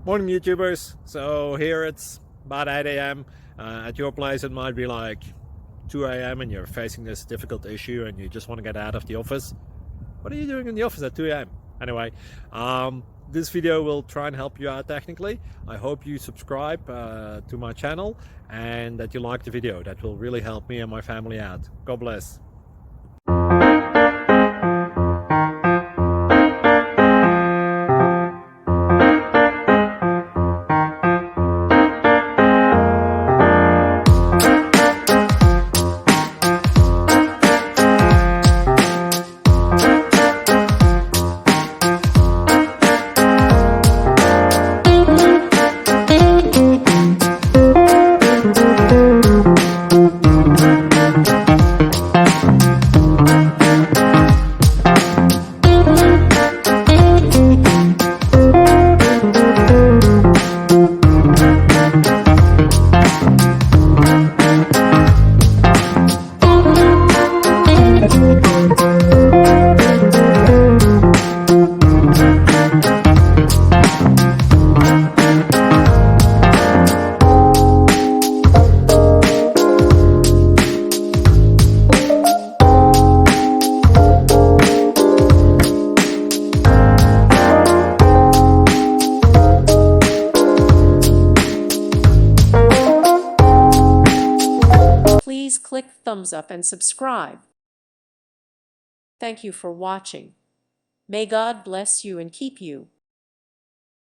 Morning YouTubers. So here it's about 8 a.m. At your place it might be like 2 a.m. and you're facing this difficult issue and you just want to get out of the office. What are you doing in the office at 2 a.m.? Anyway, this video will try and help you out technically. I hope you subscribe to my channel and that you like the video. That will really help me and my family out. God bless. Please click thumbs up and subscribe. Thank you for watching. May God bless you and keep you.